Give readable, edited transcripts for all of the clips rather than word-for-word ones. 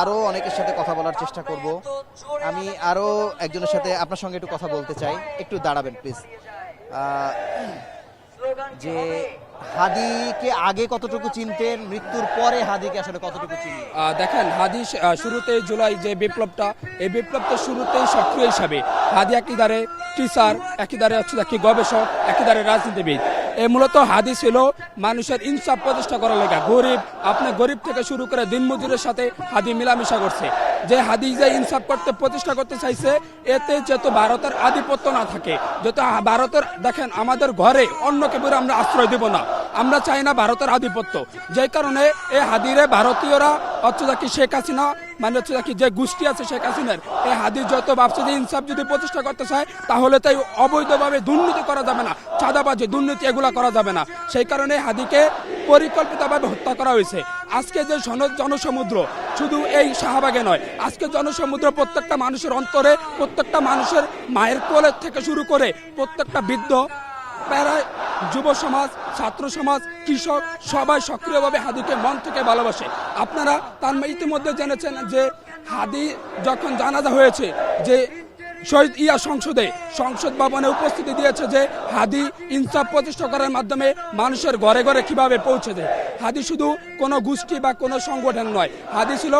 আরো অনেকের সাথে কথা বলার চেষ্টা করব। আমি আরো একজনের সাথে আপনার সঙ্গে একটু কথা বলতে চাই, একটু দাঁড়াবেন প্লিজ। যে হাদিকে আগে কতটুকু চিনতেন, মৃত্যুর পরে হাদিকে আসলে কতটুকু চিনি? দেখেন, হাদি শুরুতেই জুলাই যে বিপ্লবটা, এই বিপ্লবটা শুরুতেই সক্রিয় হিসাবে হাদি একেবারে টিচার, একেবারে হচ্ছে কি গবেষক, একেবারে রাজনীতিবিদ। এ মূলত হাদি ছিল মানুষের ইনসাফ প্রতিষ্ঠা করার লেগা। আপনার গরিব থেকে শুরু করে দিনমজুরের সাথে হাদি মিলামিশা করছে। যে হাদি যে ইনসাফ প্রতিষ্ঠা করতে চাইছে, এতে যেহেতু ভারতের আধিপত্য না থাকে, যেহেতু ভারতের দেখেন আমাদের ঘরে অন্যকে বলে আমরা আশ্রয় দেব না, আমরা চাই না ভারতের আধিপত্য। যে কারণে এই হাদিরে ভারতীয়রা হচ্ছে কি শেখ হাসিনা মানে হচ্ছে কি যে গোষ্ঠী আছে শেখ হাসিনার, এই হাদির যত ভাবছে যে ইনসাফ যদি প্রতিষ্ঠা করতে চায় তাহলে তাই অবৈধভাবে দুর্নীতি করা যাবে না, চাঁদাবাজি দুর্নীতি এগুলা করা যাবে না। সেই কারণে হাদিকে পরিকল্পিতভাবে হত্যা করা হয়েছে। আজকে যে জনসমুদ্র শুধু এই শাহবাগে নয়, আজকে জনসমুদ্র প্রত্যেকটা মানুষের অন্তরে, প্রত্যেকটা মানুষের মায়ের কোলের থেকে শুরু করে প্রত্যেকটা বৃদ্ধ, প্রায় যুব সমাজ, ছাত্র সমাজ, কৃষক সবাই সক্রিয়ভাবে হাদিকে মন থেকে ভালোবাসে। আপনারা তার ইতিমধ্যে জেনেছেন যে হাদি যখন জানাজা হয়েছে, যে শহীদ সংসদ ভবনে উপস্থিতি দিয়েছে যে হাদি ইনসাফ প্রতিষ্ঠা করার মাধ্যমে মানুষের ঘরে ঘরে কিভাবে পৌঁছেছে। হাদি শুধু কোনো গোষ্ঠী বা কোনো সংগঠন নয়, হাদি ছিল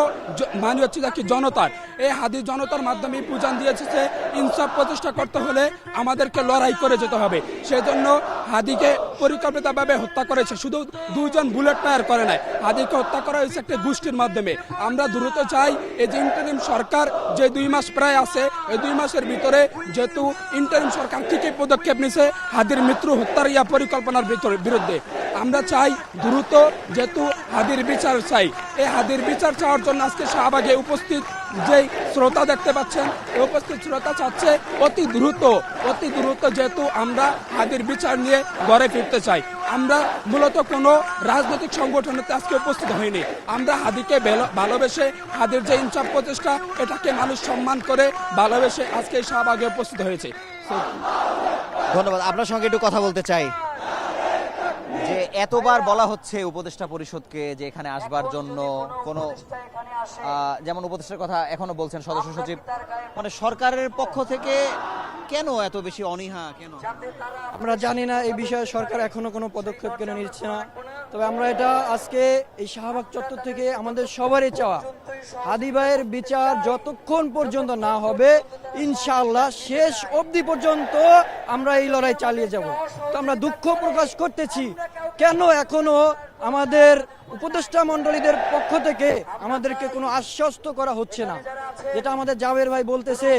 মানে হচ্ছে কি জনতার। এই হাদি জনতার মাধ্যমে পূজান দিয়েছে যে ইনসাফ প্রতিষ্ঠা করতে হলে আমাদেরকে লড়াই করে যেতে হবে। সেই জন্য হাদিকে পরিকল্পিতভাবে হত্যা করেছে, শুধু দুইজন বুলেট ফায়ার করে নাই, হাদিকে হত্যা করা হয়েছে একটা গোষ্ঠীর মাধ্যমে। আমরা দ্রুত চাই এই যে ইন্টারিম সরকার যে 2 মাস প্রায় আছে, এই 2 মাসের ভিতরে যেহেতু ইন্টারিম সরকার ঠিকই পদক্ষেপ নিছে হাদির মৃত্যু হত্যার পরিকল্পনার বিরুদ্ধে, আমরা চাই দ্রুত যেহেতু হাদির বিচার চাই। এই হাদির বিচার চাওয়ার জন্য আজকে শাহবাগে উপস্থিত যেই শ্রোতা দেখতে পাচ্ছেন, এই উপস্থিত শ্রোতা চাচ্ছে অতি দ্রুত যেহেতু আমরা হাদির বিচার নিয়ে ঘরে ফিরতে চাই। আমরা মূলত কোনো রাজনৈতিক সংগঠনেতে আজকে উপস্থিত হইনি, আমরা হাদিকে ভালোবেসে, হাদির যে ইনসাফ প্রচেষ্টা এটাকে মানুষ সম্মান করে ভালোবেসে আজকে শাহবাগে উপস্থিত হয়েছে। ধন্যবাদ। আপনার সঙ্গে একটু কথা বলতে চাই। যে এতবার বলা হচ্ছে উপদেষ্টা পরিষদকে যে এখানে আসবার জন্য কোনো যেমন উপদেষ্টার কথা এখনো বলছেন সদস্য সচিব, মানে সরকারের পক্ষ থেকে কেন এত বেশি অনীহা? কেন আমরা জানি না, এই বিষয়ে সরকার এখনো কোনো পদক্ষেপ কেন নিচ্ছে না। তবে আমরা এটা আজকে এই শাহবাগ চত্বর থেকে আমাদের সবারই চাওয়া, হাদি ভাইয়ের বিচার যতক্ষণ পর্যন্ত না হবে ইনশাআল্লাহ শেষ অবধি পর্যন্ত আমরা এই লড়াই চালিয়ে যাব। তো আমরা দুঃখ প্রকাশ করতেছি কেন এখনো আমাদের উপদেষ্টা মণ্ডলীদের পক্ষ থেকে আমাদেরকে কোনো আশ্বস্ত করা হচ্ছে না। যেটা আমাদের জাবের ভাই বলতেছে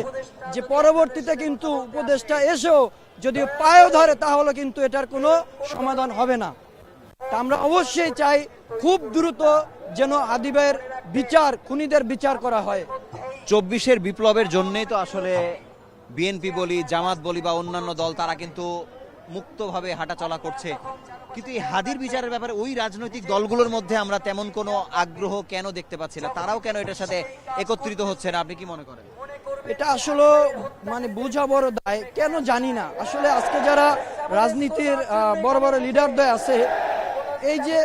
যে পরবর্তীতে কিন্তু উপদেষ্টা এসেও যদি পায়ও ধরে তাহলে কিন্তু এটার কোনো সমাধান হবে না। তা আমরা অবশ্যই চাই খুব দ্রুত যেন হাদি ভাইয়ের বিচার, খুনিদের বিচার করা হয়। 24-এর বিপ্লবের জন্যই তো আসলে বিএনপি বলি, জামাত বলি বা অন্যান্য দল তারা কিন্তু মুক্তভাবে হাঁটাচলা করছে, কিন্তু এই হাদির বিচারের ব্যাপারে ওই রাজনৈতিক দলগুলোর মধ্যে আমরা তেমন কোনো আগ্রহ কেন দেখতে পাচ্ছি না? তারাও কেন এটার সাথে একত্রিত হচ্ছে না? আপনি কি মনে করেন? এটা আসলে মানে বোঝা বড় দায়, কেন জানি না। আসলে আজকে যারা রাজনীতির বড় বড় লিডারদ্বয় আছে, এই যে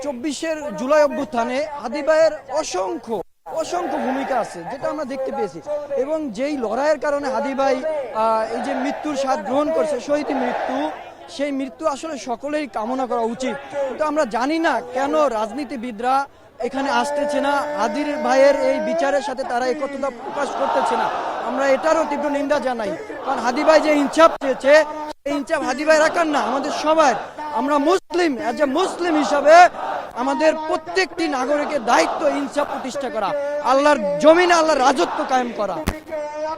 24-এর জুলাই অভ্যুত্থানে হাদি ভাইয়ের অসংখ্য ভূমিকা আছে যেটা আমরা দেখতে পেয়েছি, এবং যেই লড়াইয়ের কারণে হাদি ভাই এই যে মৃত্যুর স্বাদ গ্রহণ করছে, শহীদ মৃত্যু, সেই মৃত্যু আসলে সকলেই কামনা করা উচিত। কিন্তু আমরা জানি না কেন রাজনীতিবিদরা এখানে আসতেছে না, হাদির ভাইয়ের এই বিচারের সাথে তারা একত্রতা প্রকাশ করতেছে না। আমরা এটারও তীব্র নিন্দা জানাই, কারণ হাদি ভাই যে ইনসাফ চেয়েছে, এই ইনসাফ হাদি ভাই রাখার না, আমাদের সবার। আমরা মুসলিম, এজ এ মুসলিম হিসাবে আমাদের প্রত্যেকটি নাগরিকের দায়িত্ব ইনসাফ প্রতিষ্ঠা করা, আল্লাহর জমিনে আল্লাহর রাজত্ব কায়েম করা।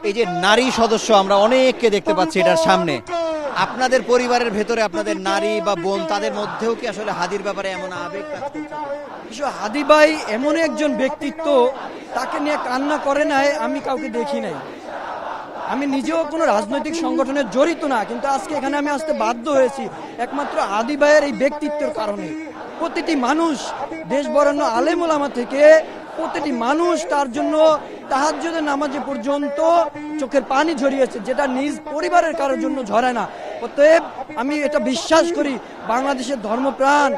এই যে নারী সদস্য আমরা অনেককে দেখতে পাচ্ছি এটার সামনে, আপনাদের পরিবারের ভেতরে আপনাদের নারী বা বোন তাদের মধ্যেও কি আসলে হাদির ব্যাপারে এমন আবেগ কাজ করছে? হাদি ভাই এমন একজন ব্যক্তিত্ব, তাকে নিয়ে কান্না করে নাই আমি কাউকে দেখি নাই। আমি নিজেও কোনো রাজনৈতিক সংগঠনে জড়িত না, কিন্তু আজকে এখানে আমি আসতে বাধ্য হয়েছি একমাত্র হাদি ভাইয়ের এই ব্যক্তিত্বের কারণে। প্রতিটি মানুষ, দেশ বরেণ্য আলেম ওলামা থেকে প্রতিটি মানুষ তার জন্য তাহাজ্জুদের নামাজে পর্যন্ত চোখের পানি ঝরিয়েছে, যেটা নিজ পরিবারের কারোর জন্য ঝরে না। অতএব আমি এটা বিশ্বাস করি, বাংলাদেশের ধর্মপ্রাণ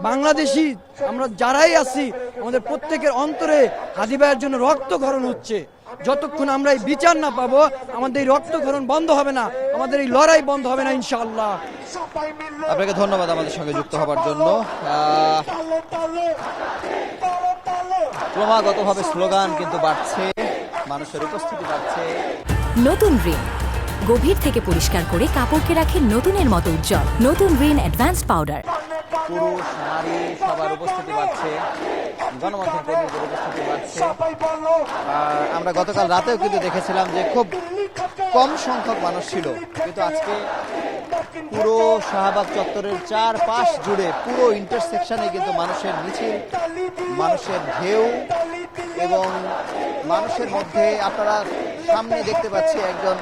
বাংলাদেশি আমরা যারাই আছি, আমাদের প্রত্যেকের অন্তরে হাদি ভাইয়ের জন্য রক্তক্ষরণ হচ্ছে। যতক্ষণ আমরা এই বিচার না পাবো, আমাদের এই রক্তক্ষরণ বন্ধ হবে না, আমাদের এই লড়াই বন্ধ হবে না ইনশাআল্লাহ। আপনাকে ধন্যবাদ আমাদের সঙ্গে যুক্ত হবার জন্য। ক্রমাগতভাবে স্লোগান কিন্তু বাড়ছে, মানুষের উপস্থিতি বাড়ছে। নতুন রিন গভীর থেকে পরিষ্কার করে কাপড়কে রাখে নতুনের মতো উজ্জ্বল। নতুন রিন অ্যাডভান্সড পাউডার। পুরুষ নারী সবার উপস্থিতি বাড়ছে, গণমাধ্যম কর্মীদের উপস্থিতি বাড়ছে। আমরা গতকাল রাতেও কিন্তু দেখেছিলাম যে খুব কম সংখ্যক মানুষ ছিল, কিন্তু আজকে পুরো শাহবাগ চত্বরের চারপাশ জুড়ে পুরো ইন্টারসেকশনে কিন্তু মানুষের মিছিল, মানুষের ঢেউ, এবং মানুষের মধ্যে আপনারা সামনে দেখতে পাচ্ছি একজন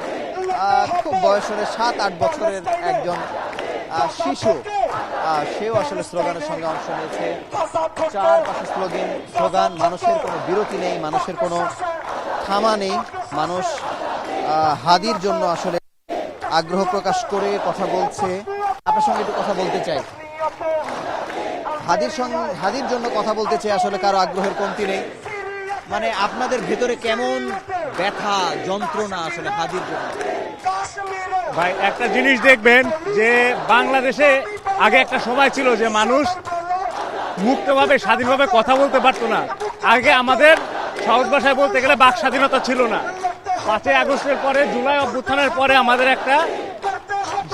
খুব বয়সের 7-8 বছরের একজন শিশু, সেও আসলে স্লোগানের সঙ্গে অংশ নিয়েছে। চারপাশে স্লোগান, মানুষের কোনো বিরতি নেই, মানুষের কোনো থামা নেই। মানুষ হাদির জন্য আসলে আগ্রহ প্রকাশ করে কথা বলছে। আপনার সঙ্গে একটু কথা বলতে চাই, হাদির জন্য কথা বলতে চাই। আসলে কারো আগ্রহের কমতি নেই। মানে আপনাদের ভেতরে কেমন ব্যথা যন্ত্রণা আসলে হাদির জন্য? ভাই একটা জিনিস দেখবেন যে বাংলাদেশে আগে একটা সময় ছিল যে মানুষ মুক্তভাবে স্বাধীনভাবে কথা বলতে পারতো না। আগে আমাদের সহজ ভাষায় বলতে গেলে বাক স্বাধীনতা ছিল না। 5ই আগস্টের পরে, জুলাই অভ্যুত্থানের পরে আমাদের একটা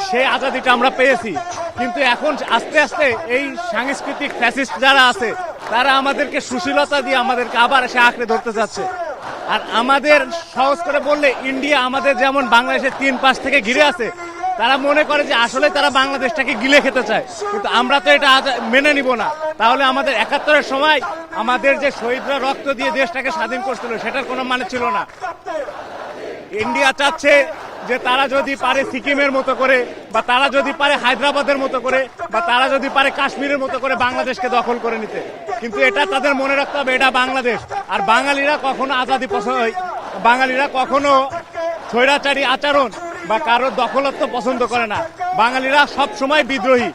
সেই আজাদিটা আমরা পেয়েছি। কিন্তু এখন আস্তে আস্তে এই সাংস্কৃতিক ফ্যাসিস্ট যারা আছে তারা আমাদেরকে সুশীলতা দিয়ে আমাদেরকে আবার এসে আঁকড়ে ধরতে যাচ্ছে। আর আমাদের সহজ করে বললে ইন্ডিয়া আমাদের যেমন বাংলাদেশের 3 পাশ থেকে ঘিরে আছে, তারা মনে করে যে আসলে তারা বাংলাদেশটাকে গিলে খেতে চায়। কিন্তু আমরা তো এটা মেনে নিব না। তাহলে আমাদের 71-এর সময় আমাদের যে শহীদরা রক্ত দিয়ে দেশটাকে স্বাধীন করছিল সেটার কোনো মানে ছিল না। ইন্ডিয়া চাচ্ছে যে তারা যদি পারে সিকিমের মতো করে, বা তারা যদি পারে হায়দ্রাবাদের মতো করে, বা তারা যদি পারে কাশ্মীরের মতো করে বাংলাদেশকে দখল করে নিতে। কিন্তু এটা তাদের মনে রাখতে হবে, এটা বাংলাদেশ। আর বাঙালিরা কখনো আজাদি বাঙালিরা কখনো স্বৈরাচারী আচরণ বা কারোর দখলত্ব পছন্দ করে না। বাঙালিরা সব সময় বিদ্রোহী।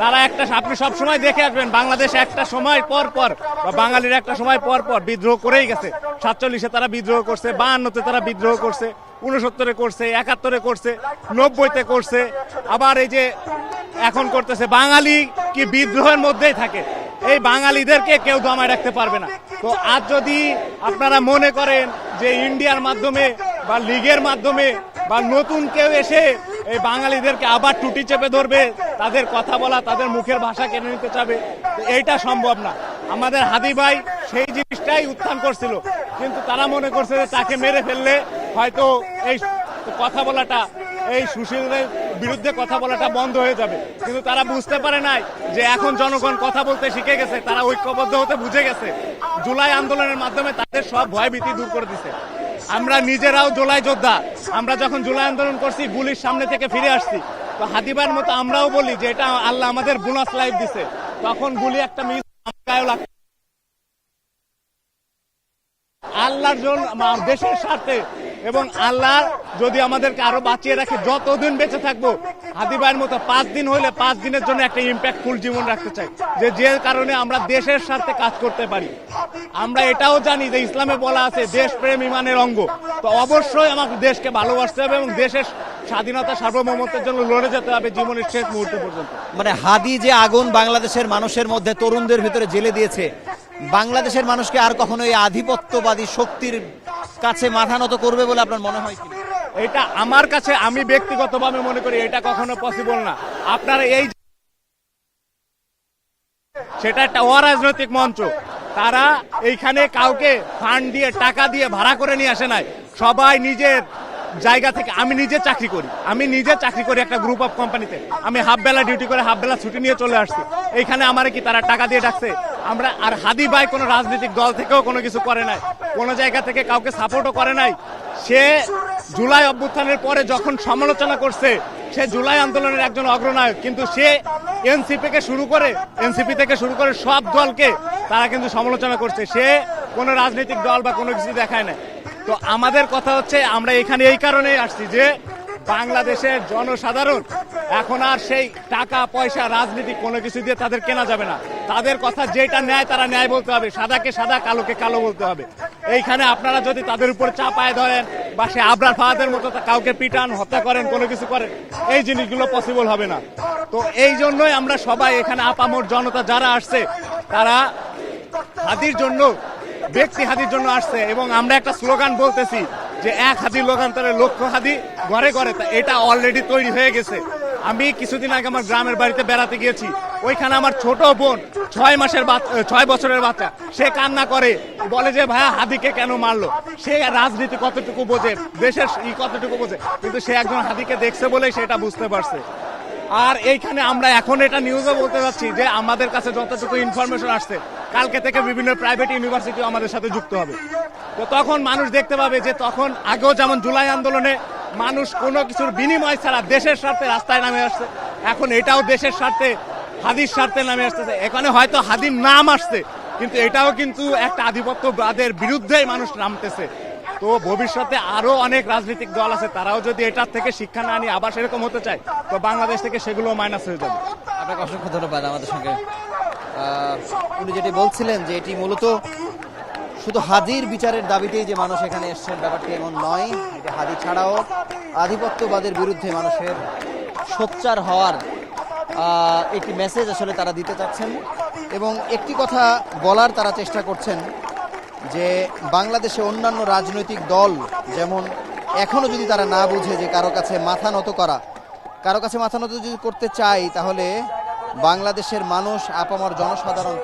তারা আপনি সব সময় দেখে আসবেন বাংলাদেশ একটা সময় পর পর, বা বাঙালিরা একটা সময় পর পর বিদ্রোহ করেই গেছে। 47-এ তারা বিদ্রোহ করছে, 52-তে তারা বিদ্রোহ করছে, 69-এ করছে, 71-এ করছে, 90-তে করছে, আবার এই যে এখন করতেছে। বাঙালি কি বিদ্রোহের মধ্যেই থাকে। এই বাঙালিদেরকে কেউ দমায় রাখতে পারবে না। তো আজ যদি আপনারা মনে করেন যে ইন্ডিয়ার মাধ্যমে বা লীগের মাধ্যমে বা নতুন কেউ এসে এই বাঙালিদেরকে আবার টুটি চেপে ধরবে, তাদের কথা বলা, তাদের মুখের ভাষা কেড়ে নিতে চাবে, এইটা সম্ভব না। আমাদের হাদি ভাই সেই জিনিসটাই উত্থান করছিল, কিন্তু তারা মনে করছে যে তাকে মেরে ফেললে হয়তো এই কথা বলাটা, এই সুশীলদের বিরুদ্ধে কথা বলাটা বন্ধ হয়ে যাবে। কিন্তু তারা বুঝতে পারে নাই যে এখন জনগণ কথা বলতে শিখে গেছে, তারা ঐক্যবদ্ধ হতে বুঝে গেছে। জুলাই আন্দোলনের মাধ্যমে তাদের সব ভয় ভীতি দূর করে দিছে। আমরা নিজেরাও জুলাই যোদ্ধা। আমরা যখন জুলাই আন্দোলন করছি গুলির সামনে থেকে ফিরে আসছি। তো হাদিবার মতো আমরাও বলি যে এটা আল্লাহ আমাদের বোনাস লাইফ দিছে। তখন গুলি একটা মিস আল্লাহর জন্য, দেশের স্বার্থে, এবং আল্লাহ যদি আমাদেরকে আরো বাঁচিয়ে রাখে, যতদিন বেঁচে থাকবো হাদি ভাইয়ের মতো 5 দিন হইলে 5 দিনের জন্য একটা ইম্প্যাক্টফুল জীবন রাখতে চাই, যে কারণে আমরা দেশের স্বার্থে কাজ করতে পারি। আমরা এটাও জানি যে ইসলামে বলা আছে দেশপ্রেম ইমানের অঙ্গ। তো অবশ্যই আমাকে দেশকে ভালোবাসতে হবে এবং দেশের স্বাধীনতা সার্বভৌমত্বের জন্য লড়ে যেতে হবে জীবনের শেষ মুহূর্ত পর্যন্ত। মানে হাদি যে আগুন বাংলাদেশের মানুষের মধ্যে, তরুণদের ভিতরে জ্বেলে দিয়েছে, বাংলাদেশের মানুষকে আর কখনো এই আধিপত্যবাদী শক্তির কাছে মাথা নত করবে বলে আপনার মনে হয় কি? এটা আমার কাছে, আমি ব্যক্তিগতভাবে মনে করি এটা কখনো পসিবল না। আপনারা সেটা একটা অরাজনৈতিক মঞ্চ। তারা এইখানে কাউকে ফান্ড দিয়ে, টাকা দিয়ে ভাড়া করে নিয়ে আসে নাই। সবাই নিজের জায়গা থেকে। আমি নিজে চাকরি করি একটা গ্রুপ অফ কোম্পানিতে। আমি হাফ বেলা ডিউটি করে হাফ বেলা ছুটি নিয়ে চলে আসছি এইখানে। আমারে কি তারা টাকা দিয়ে ডাকছে? আমরা আর হাদি ভাই কোনো রাজনৈতিক দল থেকেও কোনো কিছু করে নাই, কোনো জায়গা থেকে কাউকে সাপোর্টও করে নাই। সে জুলাই অভ্যুত্থানের পরে যখন সমালোচনা করছে, সে জুলাই আন্দোলনের একজন অগ্রনায়ক, কিন্তু সে এনসিপি থেকে শুরু করে সব দলকে তারা কিন্তু সমালোচনা করছে। সে কোনো রাজনৈতিক দল বা কোনো কিছু দেখায় না। তো আমাদের কথা হচ্ছে আমরা এখানে এই কারণেই আসছি যে বাংলাদেশের জনসাধারণ এখন আর সেই টাকা পয়সা রাজনীতি কোনো কিছু দিয়ে তাদের কেনা যাবে না। তাদের কথা যেটা ন্যায় তারা ন্যায় বলতে হবে, সাদাকে সাদা কালোকে কালো বলতে হবে। এইখানে আপনারা যদি তাদের উপর চাপায় ধরেন বা সে আবরার ফাহাদের মতো কাউকে পিটান, হত্যা করেন, কোনো কিছু করেন, এই জিনিসগুলো পসিবল হবে না। তো এই জন্যই আমরা সবাই এখানে আপামর জনতা যারা আসছে তারা হাদির জন্য, ব্যক্তি হাদির জন্য আসছে। এবং আমরা একটা স্লোগান বলতেছি যে এক হাদির লোকান্তরে লক্ষ হাদি ঘরে ঘরে, এটা অলরেডি তৈরি হয়ে গেছে। আমি কিছুদিন আগে আমার গ্রামের বাড়িতে বেড়াতে গিয়েছি, ওইখানে আমার ছোট বোন 6 বছরের বাচ্চা, সে কান্না করে, বলে যে ভাইয়া হাদিকে কেন মারলো। সে রাজনীতি কতটুকু বোঝে, দেশের কতটুকু বোঝে, কিন্তু সে একজন হাদিকে দেখছে বলেই সেটা বুঝতে পারছে। আর এইখানে আমরা এখন এটা নিউজও বলতে যাচ্ছি যে আমাদের কাছে যতটুকু ইনফরমেশন আসছে, কালকে থেকে বিভিন্ন প্রাইভেট ইউনিভার্সিটি আমাদের সাথে যুক্ত হবে। তো তখন মানুষ দেখতে পাবে যে তখন আগেও যেমন জুলাই আন্দোলনে মানুষ কোনো কিছুর বিনিময় ছাড়া দেশের স্বার্থে রাস্তায় নামে আসছে, এখন এটাও দেশের স্বার্থে, হাদির স্বার্থে নামে আসতেছে। এখানে হয়তো হাদির নাম আসছে, কিন্তু এটাও কিন্তু একটা আধিপত্যবাদের বিরুদ্ধেই মানুষ নামতেছে। তো ভবিষ্যতে আরো অনেক রাজনৈতিক দল আছে, তারাও যদি এটার থেকে শিক্ষা না নিয়ে আবার সেরকম হতে চায়, তো বাংলাদেশ থেকে সেগুলো মাইনাস হয়ে যাবে। আপনাকে অসংখ্য ধন্যবাদ আমাদের সঙ্গে। উনি যেটি বলছিলেন যে এটি মূলত শুধু হাদির বিচারের দাবিতেই যে মানুষ এখানে এসছেন, ব্যাপারটি এমন নয়। এটি হাদি ছাড়াও আধিপত্যবাদের বিরুদ্ধে মানুষের সোচ্চার হওয়ার একটি মেসেজ আসলে তারা দিতে চাচ্ছেন। এবং একটি কথা বলার তারা চেষ্টা করছেন যে বাংলাদেশে অন্যান্য রাজনৈতিক দল যেমন এখনো যদি তারা না বুঝে যে কারো কাছে মাথা নত যদি করতে চায়, তাহলে বাংলাদেশের মানুষ, আপামর জনসাধারণ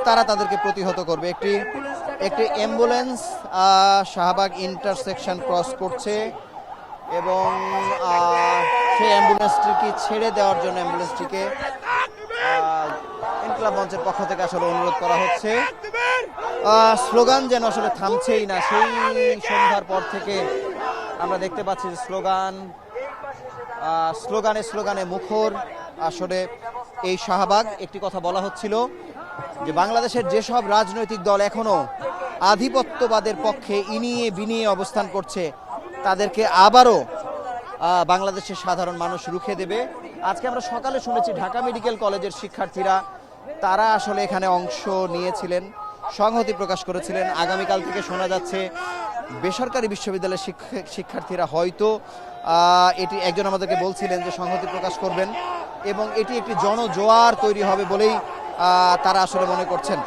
তারা তাদেরকে প্রতিহত করবে। একটি অ্যাম্বুলেন্স শাহবাগ ইন্টারসেকশন ক্রস করছে এবং সেই অ্যাম্বুলেন্সটিকে ছেড়ে দেওয়ার জন্য অ্যাম্বুলেন্সটিকে ইনকিলাব মঞ্চের পক্ষ থেকে আসলে অনুরোধ করা হচ্ছে। স্লোগান যেন আসলে থামছেই না। সেই সন্ধ্যার পর থেকে আমরা দেখতে পাচ্ছি যে স্লোগানে মুখর আসলে এই শাহবাগ। একটি কথা বলা হচ্ছিল যে বাংলাদেশের যেসব রাজনৈতিক দল এখনো আধিপত্যবাদের পক্ষে ইনিয়ে বিনিয়ে অবস্থান করছে, তাদেরকে আবারও বাংলাদেশের সাধারণ মানুষ রুখে দেবে। আজকে আমরা সকালে শুনেছি ঢাকা মেডিকেল কলেজের শিক্ষার্থীরা তারা আসলে এখানে অংশ নিয়েছিলেন, সংহতি প্রকাশ করেছিলেন। আগামীকাল থেকে শোনা যাচ্ছে বেসরকারি বিশ্ববিদ্যালয়ের শিক্ষার্থীরা হয়তো এটি, একজন আমাদেরকে বলছিলেন যে সংহতি প্রকাশ করবেন এবং এটি একটি জনজোয়ার তৈরি হবে বলেই তারা আসলে মনে করছেন।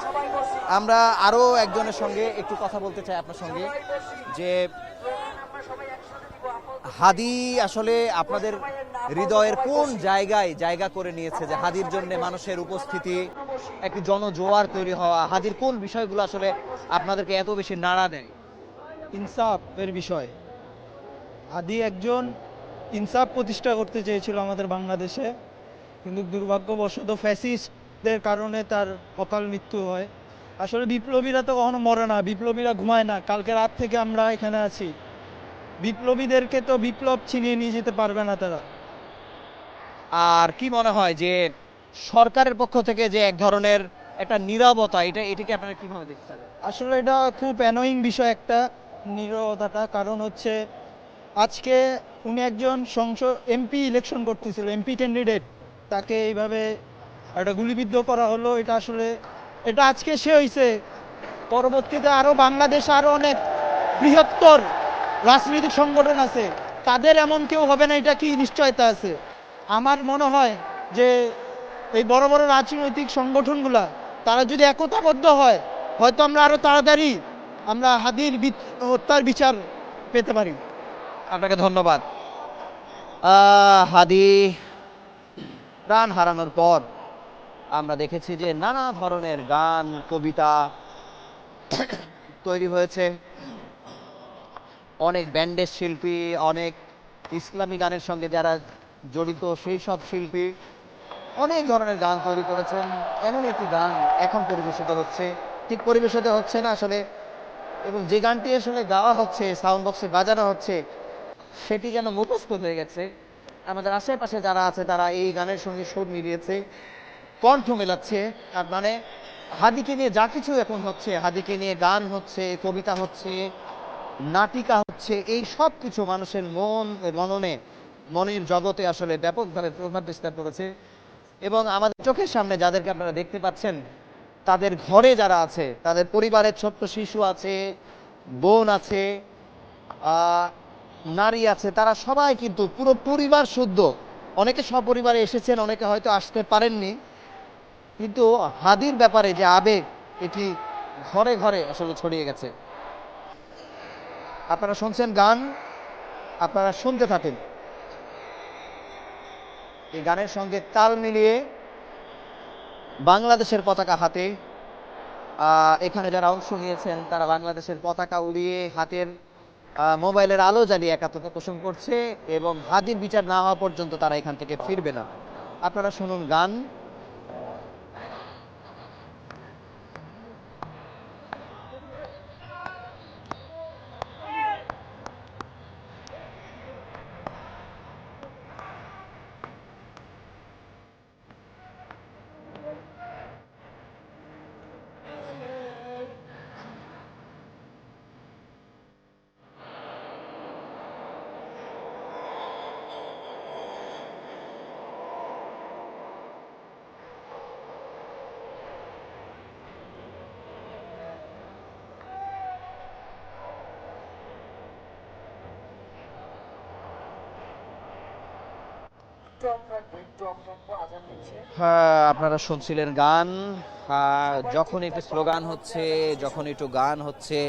আমরা আরও একজনের সঙ্গে একটু কথা বলতে চাই আপনার সঙ্গে, যে হাদি আসলে আপনাদের হৃদয়ের কোন জায়গায় জায়গা করে নিয়েছে, যে হাদির জন্য মানুষের উপস্থিতি, একটি জনজোয়ার তৈরি হওয়া, হাদির কোন বিষয়গুলো আসলে আপনাদেরকে এত বেশি নাড়া দেয়? ইনসাফের বিষয়। হাদি একজন ইনসাফ প্রতিষ্ঠা করতে চেয়েছিল আমাদের বাংলাদেশে, কিন্তু দুর্ভাগ্যবশত ফ্যাসিস্টদের কারণে তার অকাল মৃত্যু হয়। আসলে বিপ্লবীরা তো কখনো মরে না, বিপ্লবীরা ঘুমায় না। কালকে রাত থেকে আমরা এখানে আছি। বিপ্লবীদেরকে তো বিপ্লব ছিনিয়ে নিয়ে যেতে পারবে না তারা। আর কি মনে হয় যে সরকারের পক্ষ থেকে যে এক ধরনের একটা নীরবতা, এটাকে আপনারা কিভাবে দেখছেন? আসলে এটা খুব অ্যানোয়িং বিষয় একটা, নীরবতাটা। কারণ হচ্ছে আজকে উনি একজন এমপি ইলেকশন করতেছিল, এমপি ক্যান্ডিডেট, তাকে এইভাবে একটা গুলিবিদ্ধ করা হলো। এটা আজকে সে হয়েছে, পরবর্তীতে আরও বাংলাদেশে আরও অনেক বৃহত্তর রাজনৈতিক সংগঠন আছে, তাদের এমন কেউ হবে না, এটা কি নিশ্চয়তা আছে? আমার মনে হয় যে এই বড় বড় রাজনৈতিক সংগঠনগুলা তারা যদি একতাবদ্ধ হয়, হয়তো আমরা আরও তাড়াতাড়ি হাদির হত্যার বিচার পেতে পারি। আপনাকে ধন্যবাদ। হাদি প্রাণ হারানোর পর আমরা দেখেছি যে নানা ধরনের গান, কবিতা তৈরি হয়েছে। অনেক ব্যান্ডের শিল্পী, অনেক ইসলামী গানের সঙ্গে যারা জড়িত সেই সব শিল্পী অনেক ধরনের গান তৈরি করেছেন। এমন একটি গান এখন পরিবেশিত হচ্ছে, ঠিক পরিবেশিত হচ্ছে না আসলে, এবং যে গানটি আসলে গাওয়া হচ্ছে, সাউন্ড বক্সে বাজানো হচ্ছে, সেটি যেন মুখস্থ হয়ে গেছে। আমাদের আশেপাশে যারা আছে তারা এই গানের সঙ্গে সুর মিলিয়েছে, কণ্ঠ মেলাচ্ছে। আর মানে হাদিকে নিয়ে যা কিছু এখন হচ্ছে, হাদিকে নিয়ে গান হচ্ছে, কবিতা হচ্ছে, নাটিকা হচ্ছে, এই সব কিছু মানুষের মনের জগতে আসলে ব্যাপকভাবে প্রভাব বিস্তার করেছে। এবং আমাদের চোখের সামনে যাদেরকে আপনারা দেখতে পাচ্ছেন, তাদের ঘরে যারা আছে, তাদের পরিবারের ছোট্ট শিশু আছে, বোন আছে, নারী আছে, তারা সবাই কিন্তু পুরো পরিবার শুদ্ধ, অনেকে সপরিবারে এসেছেন, অনেকে হয়তো আসতে পারেননি, কিন্তু হাদির ব্যাপারে যে আবেগ, এটি ঘরে ঘরে আসলে ছড়িয়ে গেছে। আপনারা শুনছেন গান, আপনারা শুনতে থাকেন। এই গানের সঙ্গে তাল মিলিয়ে বাংলাদেশের পতাকা হাতে, এখানে যারা অংশ নিয়েছেন তারা বাংলাদেশের পতাকা উড়িয়ে হাতের মোবাইলের আলো জ্বালিয়ে একাত্মতা পোষণ করছে, এবং হাদির বিচার না হওয়া পর্যন্ত তারা এখান থেকে ফিরবে না। আপনারা শুনুন গান। হ্যাঁ, আপনারা শুনছিলেন গান। যখন একটু স্লোগান হচ্ছে, যখন একটু গান হচ্ছে,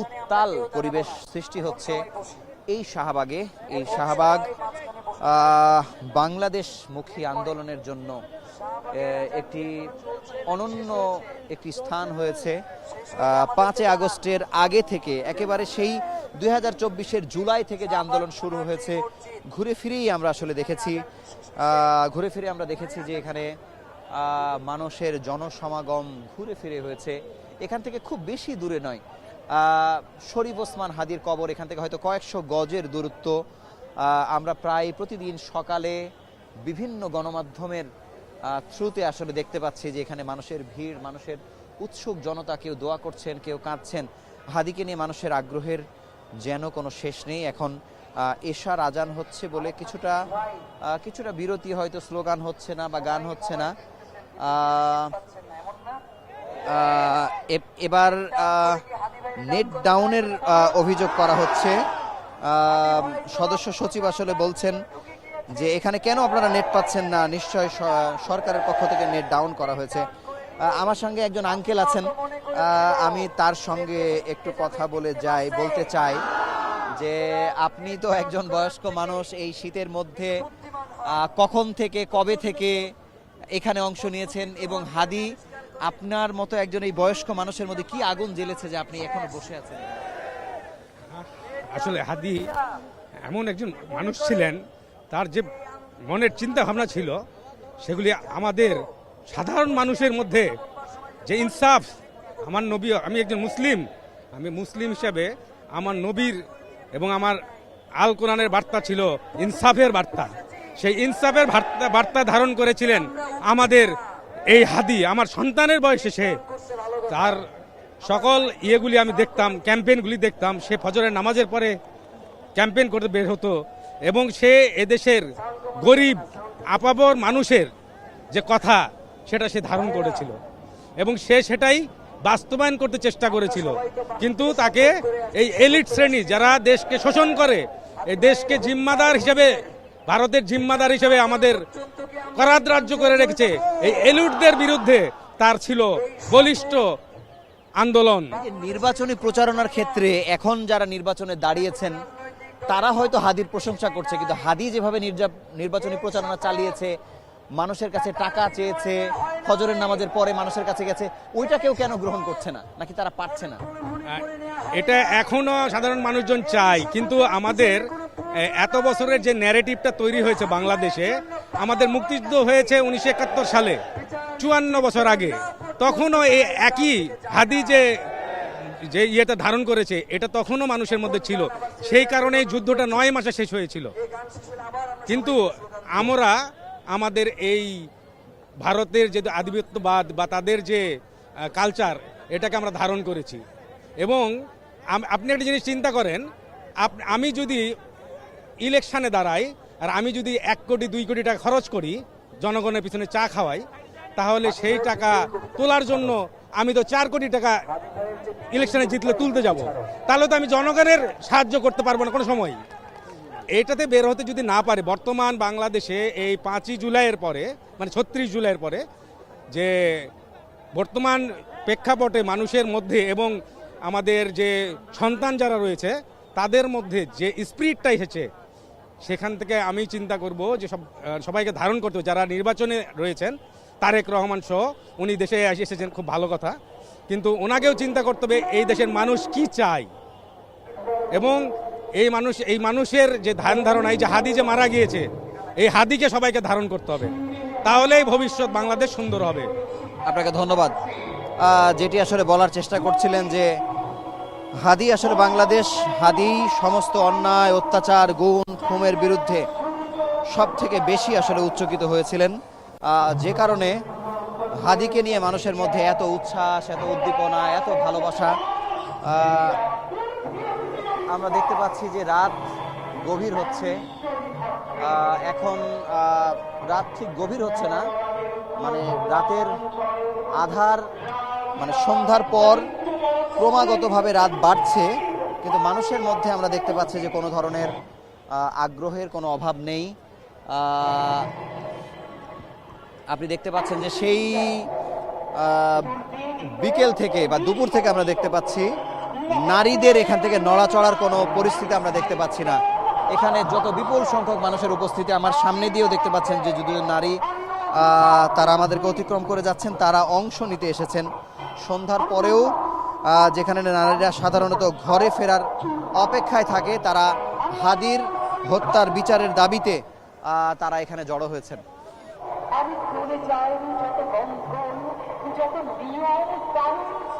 উত্তাল পরিবেশ সৃষ্টি হচ্ছে এই শাহবাগে। এই শাহবাগ বাংলাদেশমুখী আন্দোলনের জন্য একটি অনন্য একটি স্থান হয়েছে। 5 আগস্টের আগে থেকে, একেবারে সেই 2024-এর জুলাই থেকে যে আন্দোলন শুরু হয়েছে, ঘুরে ফিরেই আমরা আসলে দেখেছি, যে এখানে মানুষের জনসমাগম ঘুরে ফিরে হয়েছে। এখান থেকে খুব বেশি দূরে নয়, শরীফ ওসমান হাদির কবর এখান থেকে হয়তো কয়েকশো গজের দূরত্ব। আমরা প্রায় প্রতিদিন সকালে বিভিন্ন গণমাধ্যমের থ্রুতে আসলে দেখতে পাচ্ছি যে এখানে মানুষের ভিড়, মানুষের উৎসুক জনতা, কেউ দোয়া করছেন, কেউ কাঁদছেন। হাদিকে নিয়ে মানুষের আগ্রহের যেন কোনো শেষ নেই। এখন এশার আজান হচ্ছে বলে কিছুটা বিরতি, হয়তো স্লোগান হচ্ছে না বা গান হচ্ছে না। এবার নেট ডাউনের অভিযোগ করা হচ্ছে। সদস্য সচিব আসলে বলছেন যে এখানে কেন আপনারা নেট পাচ্ছেন না, নিশ্চয় সরকারের পক্ষ থেকে নেট ডাউন করা হয়েছে। আমার সঙ্গে একজন আঙ্কেল আছেন, আমি তার সঙ্গে একটু কথা বলতে চাই যে আপনি তো একজন বয়স্ক মানুষ, এই শীতের মধ্যে কখন থেকে কবে থেকে এখানে অংশ নিয়েছেন, এবং হাদি আপনার মতো একজন এই বয়স্ক মানুষের মধ্যে কি আগুন জ্বেলেছে যে আপনি এখনো বসে আছেন? আসলে হাদি এমন একজন মানুষ ছিলেন, তার যে মনের চিন্তা ভাবনা ছিল সেগুলি আমাদের সাধারণ মানুষের মধ্যে যে ইনসাফ, আমার নবী, আমি একজন মুসলিম, আমি মুসলিম হিসাবে আমার নবীর এবং আমার আল কোরআনের বার্তা ছিল ইনসাফের বার্তা। সেই ইনসাফের বার্তা ধারণ করেছিলেন আমাদের এই হাদি। আমার সন্তানের বয়সে সে তার সকল ইয়েগুলি আমি দেখতাম, ক্যাম্পেইনগুলি দেখতাম। সে ফজরের নামাজের পরে ক্যাম্পেইন করতে বের হতো, এবং সে এদেশের গরিব আপাবর মানুষের যে কথা সেটা সে ধারণ করেছিল, এবং সে সেটাই বাস্তবায়ন করতে চেষ্টা করেছিল। কিন্তু তাকে এই এলিট শ্রেণী যারা দেশকে শোষণ করে, এই দেশকে জিম্মাদার হিসেবে, ভারতের জিম্মাদার হিসেবে আমাদের করাত রাজ্য করে রেখেছে, এই এলিটদের বিরুদ্ধে তার ছিল বলিষ্ঠ আন্দোলন। নির্বাচনী প্রচারণার ক্ষেত্রে এখন যারা নির্বাচনে দাঁড়িয়েছেন তারা হয়তো হাদির প্রশংসা করছে, কিন্তু হাদি যেভাবে নির্বাচনী প্রচারণা চালিয়েছে, মানুষের কাছে টাকা চেয়েছে, ফজরের নামাজের পরে মানুষের কাছে গেছে, ওইটা কেউ কেন গ্রহণ করছে না, নাকি তারা পারছে না? এটা এখনো সাধারণ মানুষজন চায়, কিন্তু আমাদের এত বছরের যে ন্যারেটিভটা তৈরি হয়েছে বাংলাদেশে, আমাদের মুক্তিযুদ্ধ হয়েছে 1971 সালে, 54 বছর আগে। তখনও এই একই হাদি যে ইয়েটা ধারণ করেছে, এটা তখনও মানুষের মধ্যে ছিল। সেই কারণে যুদ্ধটা 9 মাসে শেষ হয়েছিল। কিন্তু আমরা আমাদের এই ভারতের যে আধিপত্যবাদ বা তাদের যে কালচার, এটাকে আমরা ধারণ করেছি, এবং আপনি একটা জিনিস চিন্তা করেন, আমি যদি ইলেকশনে দাঁড়াই আর আমি যদি 1 কোটি 2 কোটি টাকা খরচ করি জনগণের পিছনে চা খাওয়াই, তাহলে সেই টাকা তোলার জন্য আমি তো 4 কোটি টাকা ইলেকশনে জিতলে তুলতে যাব, তাহলে তো আমি জনগণের সাহায্য করতে পারবো না কোনো সময়। এইটাতে বের হতে যদি না পারে, বর্তমান বাংলাদেশে এই 5ই জুলাইয়ের পরে, মানে 36 জুলাইয়ের পরে যে বর্তমান প্রেক্ষাপটে মানুষের মধ্যে এবং আমাদের যে সন্তান যারা রয়েছে তাদের মধ্যে যে স্পিরিটটা এসেছে, সেখান থেকে আমি চিন্তা করব যে সবাইকে ধারণ করতে হবে। যারা নির্বাচনে রয়েছেন, তারেক রহমান সহ, উনি দেশে এসেছেন, খুব ভালো কথা, কিন্তু ওনাকেও চিন্তা করতে হবে এই দেশের মানুষ কি চায়, এবং এই মানুষের যে ধ্যান ধারণা, এই যে হাদি যে মারা গিয়েছে, এই হাদিকে সবাইকে ধারণ করতে হবে, তাহলেই ভবিষ্যৎ বাংলাদেশ সুন্দর হবে। আপনাকে ধন্যবাদ। যেটি আসলে বলার চেষ্টা করছিলেন যে হাদি আসলে বাংলাদেশ, হাদি সমস্ত অন্যায়, অত্যাচার, গুম, খুনের বিরুদ্ধে সব থেকে বেশি আসলে উচ্চকিত হয়েছিলেন, যে কারণে হাদিকে নিয়ে মানুষের মধ্যে এত উচ্ছ্বাস, এত উদ্দীপনা, এত ভালোবাসা। আমরা দেখতে পাচ্ছি যে রাত গভীর হচ্ছে, এখন রাত ঠিক গভীর হচ্ছে না, মানে রাতের আধার, মানে সন্ধ্যার পর ক্রমাগতভাবে রাত বাড়ছে, কিন্তু মানুষের মধ্যে আমরা দেখতে পাচ্ছি যে কোনো ধরনের আগ্রহের কোনো অভাব নেই। আপনি দেখতে পাচ্ছেন যে সেই বিকেল থেকে বা দুপুর থেকে আমরা দেখতে পাচ্ছি নারীদের এখান থেকে নড়াচড়ার কোনো পরিস্থিতি আমরা দেখতে পাচ্ছি না। এখানে যত বিপুল সংখ্যক মানুষের উপস্থিতি, আমার সামনে দিয়েও দেখতে পাচ্ছেন যে যদিও নারী তারা আমাদেরকে অতিক্রম করে যাচ্ছেন, তারা অংশ নিতে এসেছেন। সন্ধ্যার পরেও যেখানে নারীরা সাধারণত ঘরে ফেরার অপেক্ষায় থাকে, তারা হাদির হত্যার বিচারের দাবিতে তারা এখানে জড়ো হয়েছেন।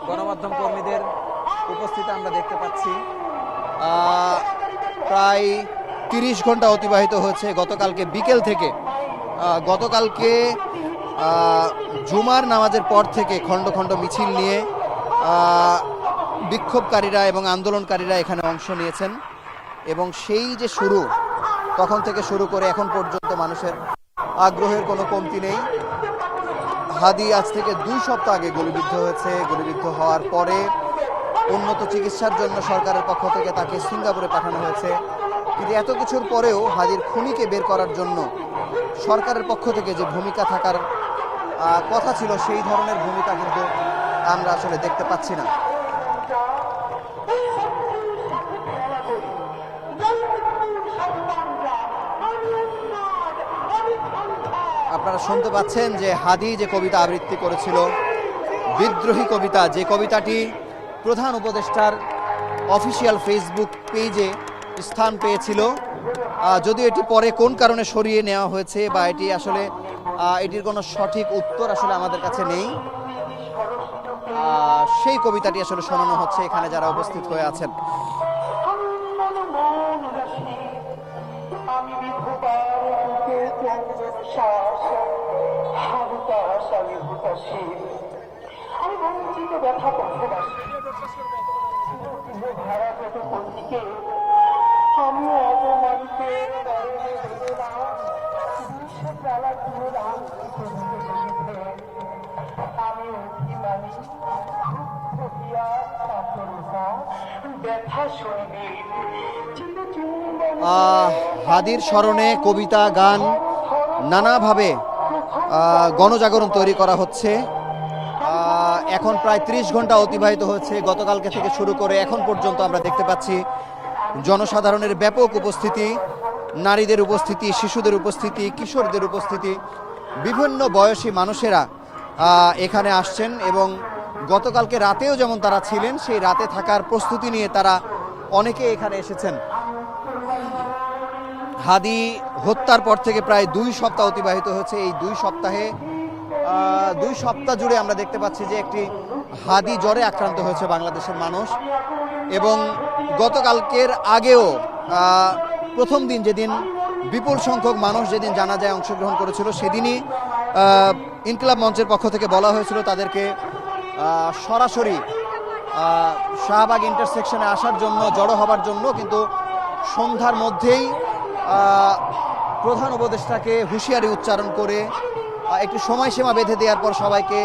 গণমাধ্যম কর্মীদের উপস্থিতি আমরা দেখতে পাচ্ছি। প্রায় 30 ঘন্টা অতিবাহিত হয়েছে গতকালকে বিকেল থেকে। গতকালকে জুমার নামাজের পর থেকে খণ্ড খণ্ড মিছিল নিয়ে বিক্ষোভকারীরা এবং আন্দোলনকারীরা এখানে অংশ নিয়েছেন, এবং সেই যে শুরু, তখন থেকে শুরু করে এখন পর্যন্ত মানুষের আগ্রহের কোনো কমতি নেই। হাদি আজ থেকে 2 সপ্তাহ আগে গুলিবিদ্ধ হয়েছে। গুলিবিদ্ধ হওয়ার পরে উন্নত চিকিৎসার জন্য সরকারের পক্ষ থেকে তাকে সিঙ্গাপুরে পাঠানো হয়েছে, কিন্তু এত কিছুর পরেও হাদির খুনিকে বের করার জন্য সরকারের পক্ষ থেকে যে ভূমিকা থাকার কথা ছিল, সেই ধরনের ভূমিকা কিন্তু আমরা আসলে দেখতে পাচ্ছি না। আপনারা শুনতে পাচ্ছেন যে হাদি যে কবিতা আবৃত্তি করেছিল, বিদ্রোহী কবিতা, যে কবিতাটি প্রধান উপদেষ্টার অফিসিয়াল ফেসবুক পেজে স্থান পেয়েছিল, যদিও এটি পরে কোন কারণে সরিয়ে নেওয়া হয়েছে বা এটি আসলে এটির কোনো সঠিক উত্তর আসলে আমাদের কাছে নেই, সেই কবিতাটি আসলে শোনানো হচ্ছে এখানে যারা উপস্থিত হয়ে আছেন। হাদির স্মরণে কবিতা, গান, নানাভাবে গণজাগরণ তৈরি করা হচ্ছে। এখন প্রায় 30 ঘন্টা অতিবাহিত হয়েছে গতকালকে থেকে শুরু করে এখন পর্যন্ত। আমরা দেখতে পাচ্ছি জনসাধারণের ব্যাপক উপস্থিতি, নারীদের উপস্থিতি, শিশুদের উপস্থিতি, কিশোরদের উপস্থিতি, বিভিন্ন বয়সী মানুষেরা এখানে আসছেন, এবং গতকালকে রাতেও যেমন তারা ছিলেন, সেই রাতে থাকার প্রস্তুতি নিয়ে তারা অনেকে এখানে এসেছেন। হাদি হত্যার পর থেকে প্রায় 2 সপ্তাহ অতিবাহিত হয়েছে। এই 2 সপ্তাহে 2 সপ্তাহ জুড়ে আমরা দেখতে পাচ্ছি যে একটি হাদি জ্বরে আক্রান্ত হয়েছে বাংলাদেশের মানুষ, এবং গতকালকের আগেও প্রথম দিন যেদিন বিপুল সংখ্যক মানুষ যেদিন জানাজায় অংশগ্রহণ করেছিল, সেদিনই ইনকিলাব মঞ্চের পক্ষ থেকে বলা হয়েছিল তাদেরকে সরাসরি শাহবাগ ইন্টারসেকশনে আসার জন্য, জড়ো হবার জন্য, কিন্তু সন্ধ্যার মধ্যেই প্রধান উপদেষ্টাকে হুঁশিয়ারি উচ্চারণ করে একটি সময়সীমা বেঁধে দেওয়ার পর সবাইকে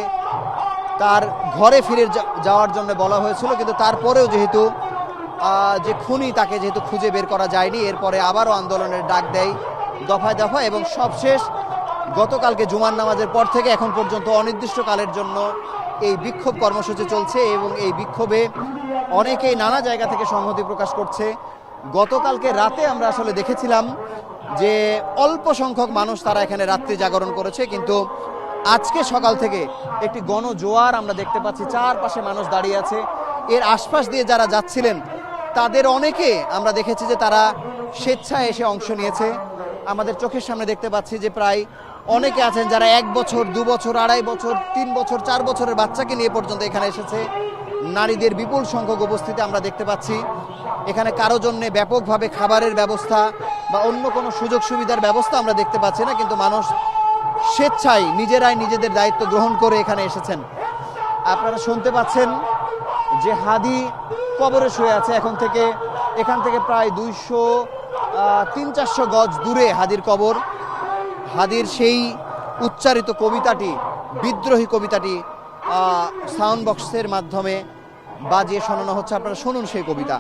তার ঘরে ফিরে যাওয়ার জন্য বলা হয়েছিল। কিন্তু তারপরেও যেহেতু যে খুনি তাকে যেহেতু খুঁজে বের করা যায়নি, এরপরে আবারও আন্দোলনের ডাক দেয় দফায় দফায়, এবং সবশেষ গতকালকে জুমার নামাজের পর থেকে এখন পর্যন্ত অনির্দিষ্টকালের জন্য এই বিক্ষোভ কর্মসূচি চলছে এবং এই বিক্ষোভে অনেকেই নানা জায়গা থেকে সংহতি প্রকাশ করছে। গতকালকে রাতে আমরা আসলে দেখেছিলাম যে অল্প সংখ্যক মানুষ তারা এখানে রাত্রি জাগরণ করেছে, কিন্তু আজকে সকাল থেকে একটি গণজোয়ার আমরা দেখতে পাচ্ছি। চারপাশে মানুষ দাঁড়িয়ে আছে। এর আশপাশ দিয়ে যারা যাচ্ছিলেন তাদের অনেকে আমরা দেখেছি যে তারা স্বেচ্ছায় এসে অংশ নিয়েছে। আমাদের চোখের সামনে দেখতে পাচ্ছি যে প্রায় অনেকে আছেন যারা 1 বছর, 2 বছর, 2.5 বছর, 3 বছর, 4 বছরের বাচ্চাকে নিয়ে পর্যন্ত এখানে এসেছে। নারীদের বিপুল সংখ্যক উপস্থিতি আমরা দেখতে পাচ্ছি। এখানে কারো জন্য ব্যাপকভাবে খাবারের ব্যবস্থা বা অন্য কোনো সুযোগ সুবিধার ব্যবস্থা আমরা দেখতে পাচ্ছি না, কিন্তু মানুষ স্বেচ্ছায় নিজেরাই নিজেদের দায়িত্ব গ্রহণ করে এখানে এসেছেন। আপনারা শুনতে পাচ্ছেন যে হাদি কবরে শুয়ে আছে। এখান থেকে প্রায় 200-300-400 গজ দূরে হাদির কবর। হাদির সেই উচ্চারিত কবিতাটি, বিদ্রোহী কবিতাটি সাউন্ড বক্সের মাধ্যমে বাজিয়ে শোনানো হচ্ছে। আপনারা শুনুন সেই কবিতা।